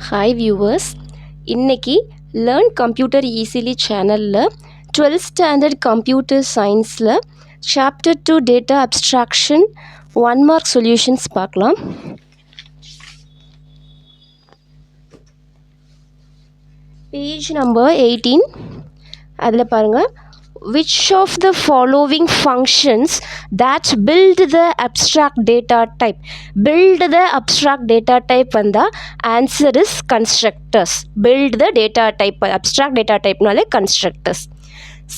Hi viewers, இன்னைக்கு learn computer easily சேனலில் 12th standard computer சயின்ஸில் chapter 2 data abstraction 1 mark solutions பார்க்கலாம். Page number 18. அதில் பாருங்கள், which of the following functions that build the abstract data type? Build the abstract data type வந்தா answer is constructors. Build the data type, abstract data type நாலே constructors.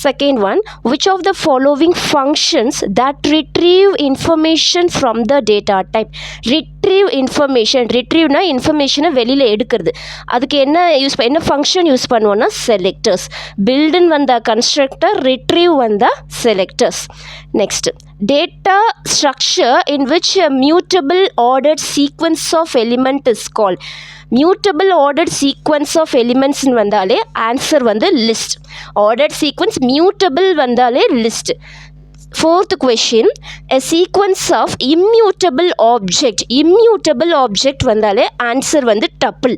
Second one, which of the following functions that retrieve information from the data type? Retrieve information, retrieveனா இன்ஃபர்மேஷனை வெளியில் எடுக்கிறது. அதுக்கு என்ன function use பண்ணுவோன்னா selectors. பில்டுன்னு வந்தால் constructor, retrieve வந்தால் selectors. Next, data structure in which a mutable ordered sequence of element is called. Mutable ordered sequence of elements வந்தாலே answer வந்து லிஸ்ட். ordered sequence mutable வந்தாலே list. Fourth question, a sequence of immutable object வந்தாலே answer வந்து tuple.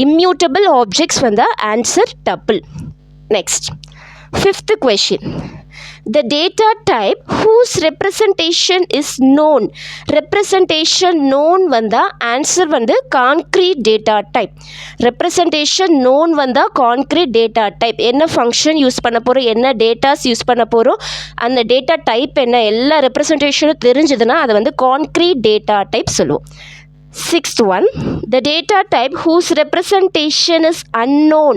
Immutable objects வந்தால் answer tuple. Next, fifth question, the data type whose representation is known. Representation known வந்தா answer வந்து concrete data type. Representation known வந்தா concrete data type. என்ன function use பண்ண போகிறோம், என்ன datas யூஸ் பண்ண போகிறோம், அந்த data type என்ன, எல்லா representationும் தெரிஞ்சதுன்னா அதை வந்து concrete data type சொல்லுவோம். Sixth one, the data type whose representation is unknown.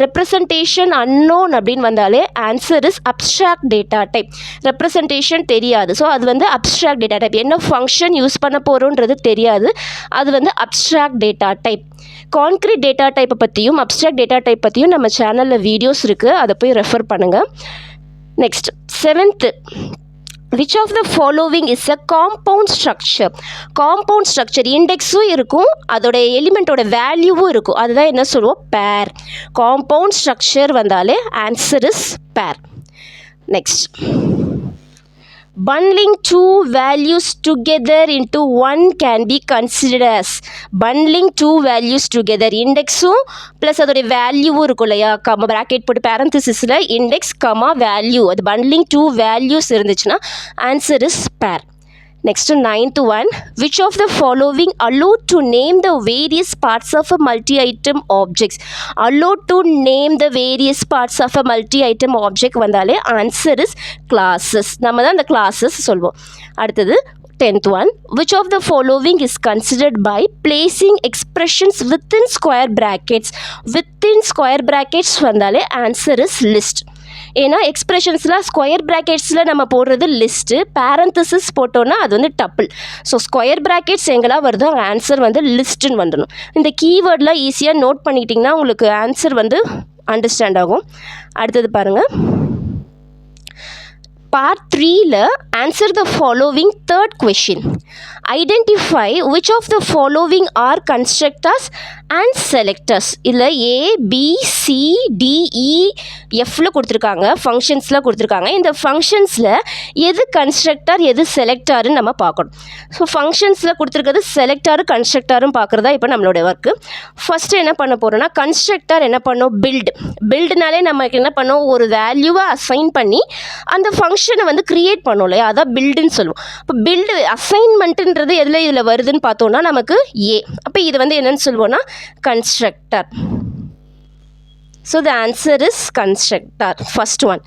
Representation unknown அப்படின்னு வந்தாலே answer is abstract data type. Representation தெரியாது, ஸோ அது வந்து abstract data type. என்ன ஃபங்க்ஷன் யூஸ் பண்ண போகிறோன்றது தெரியாது, அது வந்து abstract data type. Concrete data டைப்பை பற்றியும் abstract data type பற்றியும் நம்ம சேனலில் வீடியோஸ் இருக்குது, அதை போய் ரெஃபர் பண்ணுங்கள். Next, seventh, which of the following is a compound structure? Compound structure இண்டெக்ஸும் இருக்கும், அதோட எலிமெண்ட்டோட வேல்யூவும் இருக்கும், அதுதான் என்ன சொல்லுவோம், pair. Compound structure வந்தாலே answer is pair. Next, bundling two values together into one can be considered as. Bundling two values together, இண்டெக்ஸும் plus அதோடைய வேல்யூவும் இருக்கும் இல்லையா, கம்மா ப்ராக்கெட் போட்டு பேரந்தசிஸில் இண்டெக்ஸ் கம்மா வேல்யூ, அது bundling two values இருந்துச்சுன்னா answer is pair. Next, ninth one, which of the following allow to name the various parts of a multi-item objects? Allow to name the various parts of a multi-item object வந்தாலே answer is classes. நம்ம தான் அந்த classes சொல்வோம். அடுத்தது 10th one, which of the following is considered by placing expressions within square brackets? Within square brackets வந்தாலே answer is list. ஏன்னா எக்ஸ்பிரஷன்ஸில் square ப்ராக்கெட்ஸில் நம்ம போடுறது லிஸ்ட்டு, பேரந்தசிஸ் போட்டோன்னா அது வந்து டப்பிள். ஸோ ஸ்கொயர் ப்ராக்கெட்ஸ் எங்கெல்லாம் வருதோ அங்கே ஆன்சர் வந்து லிஸ்ட்டுன்னு வந்துடும். இந்த கீவேர்டெலாம் ஈஸியாக நோட் பண்ணிக்கிட்டிங்கன்னா உங்களுக்கு ஆன்சர் வந்து அண்டர்ஸ்டாண்ட் ஆகும். அடுத்தது பாருங்கள், Part 3ல answer the following third question. Identify which of the following are constructors and selectors. இதில் A, B, C, D, E, Fல கொடுத்துருக்காங்க, ஃபங்க்ஷன்ஸில் கொடுத்துருக்காங்க. இந்த ஃபங்க்ஷன்ஸில் எது கன்ஸ்ட்ரக்டர் எது செலக்டாருன்னு நம்ம பார்க்கணும். ஸோ ஃபங்க்ஷன்ஸில் கொடுத்துருக்கிறது செலக்டாரும் கன்ஸ்ட்ரக்டாரும் பார்க்குறதா இப்போ நம்மளோட ஒர்க்கு. ஃபஸ்ட்டு என்ன பண்ண போகிறோன்னா, கன்ஸ்ட்ரக்டர் என்ன பண்ணோம், பில்டுனாலே நமக்கு என்ன பண்ணோம், ஒரு வேல்யூவை அசைன் பண்ணி அந்த ஃபங்க்ஷனை வந்து க்ரியேட் பண்ணோம் இல்லையா, அதான் பில்டுன்னு சொல்லுவோம். இப்போ பில்டு அசைன்மெண்ட்டுன்றது இதில் வருதுன்னு பார்த்தோன்னா நமக்கு ஏ. அப்போ இது வந்து என்னன்னு சொல்லுவோன்னா constructor. So the answer is constructor. First one,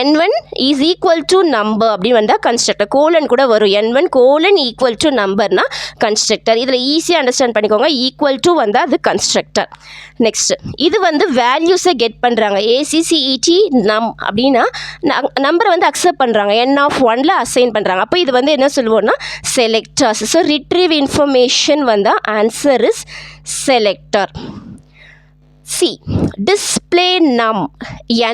n1 is equal to number அப்படி வந்தால் constructor. கோலன் கூட வரும், n1 கோலன் ஈக்குவல் டு நம்பர்னா கன்ஸ்ட்ரக்டர். இதில் ஈஸியாக அண்டர்ஸ்டாண்ட் பண்ணிக்கோங்க, ஈக்குவல் டு வந்தால் அது கன்ஸ்ட்ரக்டர். நெக்ஸ்ட், இது வந்து வேல்யூஸை கெட் பண்ணுறாங்க, ACCET நம் அப்படின்னா நம்பரை வந்து அக்செப்ட் பண்ணுறாங்க, n(1)ல் அசைன் பண்ணுறாங்க. அப்போ இது வந்து என்ன சொல்லுவோம்னா செலக்டர்ஸ். ஸோ ரிட்ரீவ் இன்ஃபர்மேஷன் வந்தால் answer is selector. C, display num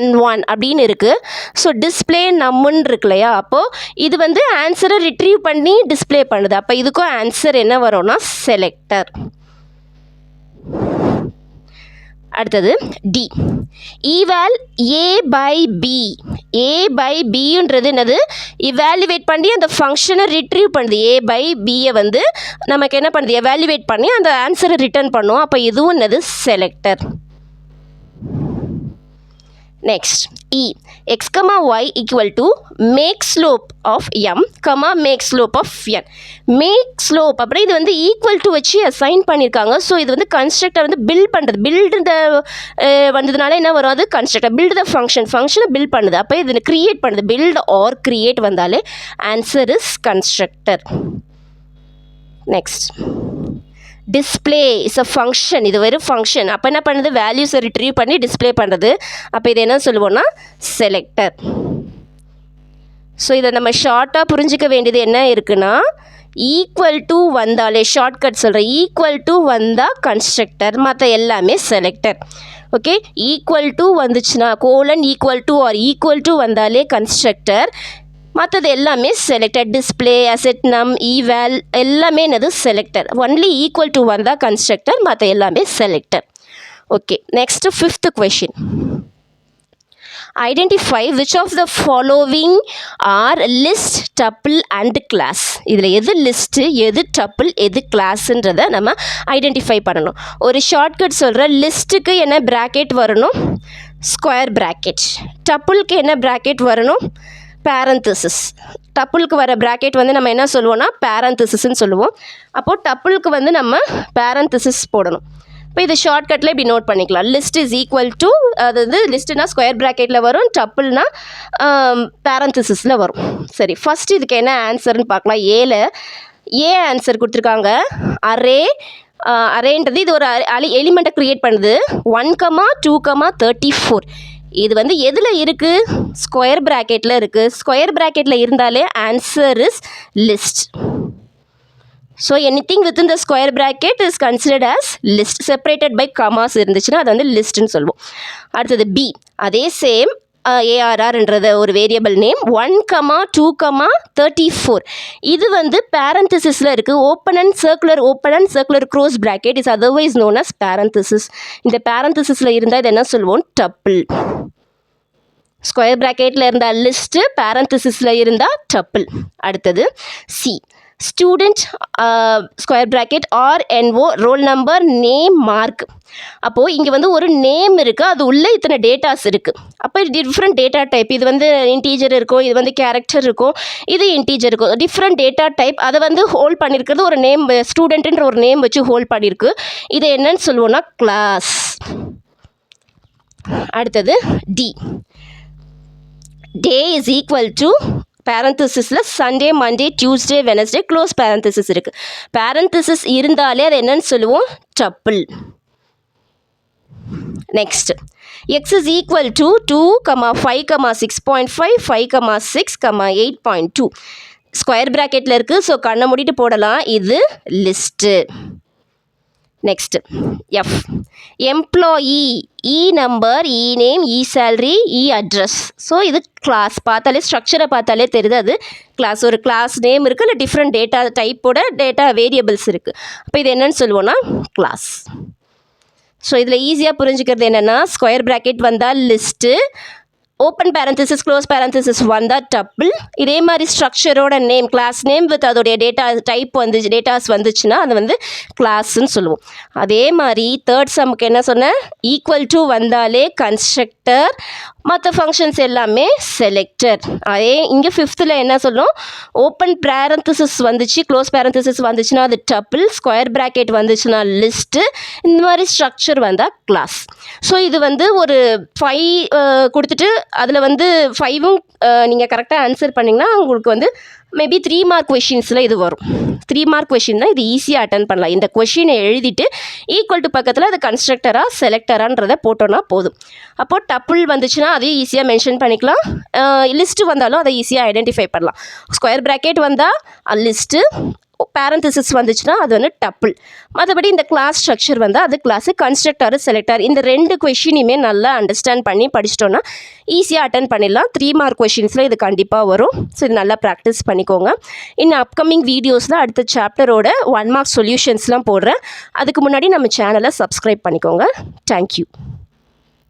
n1 அப்படின்னு இருக்குது. ஸோ டிஸ்பிளே நம்முன்னு இருக்கு இல்லையா, அப்போது இது வந்து ஆன்சரை ரிட்ரீவ் பண்ணி டிஸ்பிளே பண்ணுது. அப்போ இதுக்கும் ஆன்சர் என்ன வரும்னா செலக்டர். அடுத்தது D, eval A by B. A by பின்றது என்னது இவாலுவேட் பண்ணி அந்த ஃபங்க்ஷனை ரிட்ரீவ் பண்ணுது. ஏ பை பியை வந்து நமக்கு என்ன பண்ணுது எவாலுவேட் பண்ணி அந்த ஆன்சரை ரிட்டர்ன் பண்ணும். அப்போ இதுவும் என்னது selector. Next, E. X, y equal to make slope of M, make slope of N. Make slope அப்புறம் இது வந்து ஈக்குவல் டு வச்சு அசைன் பண்ணியிருக்காங்க. ஸோ இது வந்து கன்ஸ்ட்ரக்டர் வந்து பில்ட் பண்ணுறது. பில்டு இந்த வந்ததுனால என்ன வரும், அது கன்ஸ்ட்ரக்டர் பில்டு த ஃபங்க்ஷனை பில்ட் பண்ணுது. அப்போ இது க்ரியேட் பண்ணுது. பில்ட் ஆர் க்ரியேட் வந்தாலே answer is constructor. Next, display is a function. இது வெறும் ஃபங்க்ஷன். அப்போ என்ன பண்ணுது, வேல்யூஸை ரிட்ரீவ் பண்ணி டிஸ்பிளே பண்ணுறது. அப்போ இது என்ன சொல்லுவோம்னா செலக்டர். ஸோ இதை நம்ம ஷார்ட்டாக புரிஞ்சிக்க வேண்டியது என்ன இருக்குன்னா, ஈக்குவல் டு வந்தாலே ஷார்ட்கட் சொல்கிறேன், ஈக்குவல் டு வந்தால் கன்ஸ்ட்ரக்டர், மற்ற எல்லாமே செலக்டர். ஓகே, ஈக்குவல் டு வந்துச்சுன்னா colon equal to or equal to வந்தாலே கன்ஸ்ட்ரக்டர், மற்றது எல்லாமே selector. Display, asset, num, eval எல்லாமே என்னது செலக்டர். ஒன்லி ஈக்குவல் டு வந்தால் கன்ஸ்ட்ரக்டர், மற்ற எல்லாமே selector. Okay, next 5th question. Identify which of the following are list, tuple and class. இதில் எது லிஸ்ட்டு, எது டப்பிள், எது கிளாஸுன்றதை நம்ம ஐடென்டிஃபை பண்ணணும். ஒரு ஷார்ட்கட் சொல்கிற, லிஸ்ட்டுக்கு என்ன ப்ராக்கெட் வரணும், ஸ்கொயர் ப்ராக்கெட். டப்புளுக்கு என்ன ப்ராக்கெட் வரணும், பேரந்தசிஸ். டப்புளுக்கு வர ப்ராக்கெட் வந்து நம்ம என்ன சொல்லுவோம்னா பேரந்தசிஸ்ன்னு சொல்லுவோம். அப்போது டப்புளுக்கு வந்து நம்ம பேரந்தசிஸ் போடணும். இப்போ இது ஷார்ட்கட்டில் இப்படி நோட் பண்ணிக்கலாம். லிஸ்ட் இஸ் ஈக்குவல் டு, அதாவது லிஸ்ட்டுனா ஸ்கொயர் ப்ராக்கெட்டில் வரும், டப்புள்னா பேரந்தசிஸில் வரும். சரி, ஃபஸ்ட் இதுக்கு என்ன ஆன்சர்னு பார்க்கலாம். ஏ ஆன்சர் கொடுத்துருக்காங்க. அரேன்றது இது ஒரு எலிமெண்ட்டை க்ரியேட் பண்ணுது. 1, 2, 34. இது வந்து எதில் இருக்குது, ஸ்கொயர் ப்ராக்கெட்டில் இருக்குது. ஸ்கொயர் ப்ராக்கெட்டில் இருந்தாலே answer is list. So anything within the square bracket is considered as list. Separated by commas இருந்துச்சுன்னா அது வந்து லிஸ்ட்டுன்னு சொல்லுவோம். அடுத்தது பி, அதே சேம் ARRன்றது ஒரு வேரியபிள் நேம். 1, 2, 34. இது வந்து பேரந்தசிஸில் இருக்குது. Open and circular close bracket is otherwise known as parenthesis. இந்த பேரந்தசிஸில் இருந்தால் இது என்ன சொல்லுவோம், டப்பிள். ஸ்கொயர் ப்ராக்கெட்டில் இருந்தால் லிஸ்ட்டு, பேரந்தசிஸில் இருந்தால் டப்பிள். அடுத்தது C, student square bracket RNO, roll number, name, mark. அப்போது இங்கே வந்து ஒரு நேம் இருக்குது, அது உள்ளே இத்தனை டேட்டாஸ் இருக்குது. அப்போ டிஃப்ரெண்ட் டேட்டா டைப். இது வந்து இன்டீஜர் இருக்கும், இது வந்து கேரக்டர் இருக்கும், இது இன்டீஜர் இருக்கும். டிஃப்ரெண்ட் டேட்டா டைப் அதை வந்து ஹோல்ட் பண்ணியிருக்கிறது ஒரு நேம், ஸ்டூடெண்ட்டுன்ற ஒரு நேம் வச்சு ஹோல்ட் பண்ணியிருக்கு. இதை என்னன்னு சொல்லுவோன்னா கிளாஸ். அடுத்தது D, day is equal to பேரந்தசிஸில் Sunday, Monday, Tuesday, Wednesday, close parenthesis இருக்குது. பேரந்தசிஸ் இருந்தாலே அது என்னன்னு சொல்லுவோம், tuple. Next, x is equal to 2, 5, 6.5, 5, 6, 8.2. Square ப்ராக்கெட்டில் இருக்குது. ஸோ கண்ணை மூடிட்டு போடலாம். இது list. Next, F, employee, E number, இ நேம், இ சேலரி, இ அட்ரஸ். ஸோ இது கிளாஸ். பார்த்தாலே ஸ்ட்ரக்சரை பார்த்தாலே தெரியுது அது கிளாஸ். ஒரு கிளாஸ் நேம் இருக்குது, இல்லை டிஃப்ரெண்ட் டேட்டா டைப்போட டேட்டா வேரியபிள்ஸ் இருக்குது. அப்போ இது என்னன்னு சொல்லுவோன்னா கிளாஸ். ஸோ இதில் ஈஸியாக புரிஞ்சுக்கிறது என்னென்னா, ஸ்கொயர் ப்ராக்கெட் வந்தால் list, open parenthesis, close parenthesis வந்தால் டப்பிள். இதே மாதிரி ஸ்ட்ரக்சரோட நேம், கிளாஸ் நேம் வித் அதோடைய டேட்டா டைப் டேட்டாஸ் வந்துச்சுன்னா அது வந்து கிளாஸ்ன்னு சொல்லுவோம். அதே மாதிரி தேர்ட் சம்முக்கு என்ன சொன்னேன், ஈக்குவல் டு வந்தாலே கன்ஸ்ட்ரக்டர், மற்ற ஃபங்க்ஷன்ஸ் எல்லாமே செலக்டர். அதே இங்கே 5th என்ன சொல்லும், ஓப்பன் பேரந்தசிஸ் வந்துச்சு, க்ளோஸ் பேரந்தசிஸ் வந்துச்சுன்னா அது டப்பிள், ஸ்கொயர் ப்ராக்கெட் வந்துச்சுன்னா லிஸ்ட்டு, இந்த மாதிரி ஸ்ட்ரக்சர் வந்தால் கிளாஸ். ஸோ இது வந்து ஒரு 5 கொடுத்துட்டு அதில் வந்து 5ம் நீங்கள் கரெக்டாக ஆன்சர் பண்ணிங்கன்னா உங்களுக்கு வந்து மேபி 3 மார்க் கொஷின்ஸில் இது வரும். 3 மார்க் கொஷின் தான், இது ஈஸியாக அட்டன் பண்ணலாம். இந்த கொஷினை எழுதிட்டு ஈக்குவல் டு பக்கத்தில் அது கன்ஸ்ட்ரக்டராக செலக்டரான்றதை போட்டோன்னா போதும். அப்போது டப்புள் வந்துச்சுன்னா அதையும் ஈஸியாக மென்ஷன் பண்ணிக்கலாம். லிஸ்ட்டு வந்தாலும் அதை ஈஸியாக ஐடென்டிஃபை பண்ணலாம். ஸ்கொயர் ப்ராக்கெட் வந்தால் லிஸ்ட்டு, பேரந்தசிஸ் வந்துச்சுன்னா அது வந்து டப்பிள். மற்றபடி இந்த கிளாஸ் ஸ்ட்ரக்சர் வந்தால் அது கிளாஸு, கன்ஸ்ட்ரக்டர், செலக்டர். இந்த 2 கொஷினையுமே நல்லா அண்டர்ஸ்டாண்ட் பண்ணி படிச்சிட்டோன்னா ஈஸியாக அட்டன் பண்ணிடலாம். 3 மார்க் கொஷின்ஸில் இது கண்டிப்பாக வரும். ஸோ இது நல்லா ப்ராக்டிஸ் பண்ணிக்கோங்க. இன்னும் அப்கமிங் வீடியோஸில் அடுத்த சாப்டரோட 1 மார்க் சொல்யூஷன்ஸ்லாம் போடுறேன். அதுக்கு முன்னாடி நம்ம சேனலை சப்ஸ்கிரைப் பண்ணிக்கோங்க. தேங்க்யூ.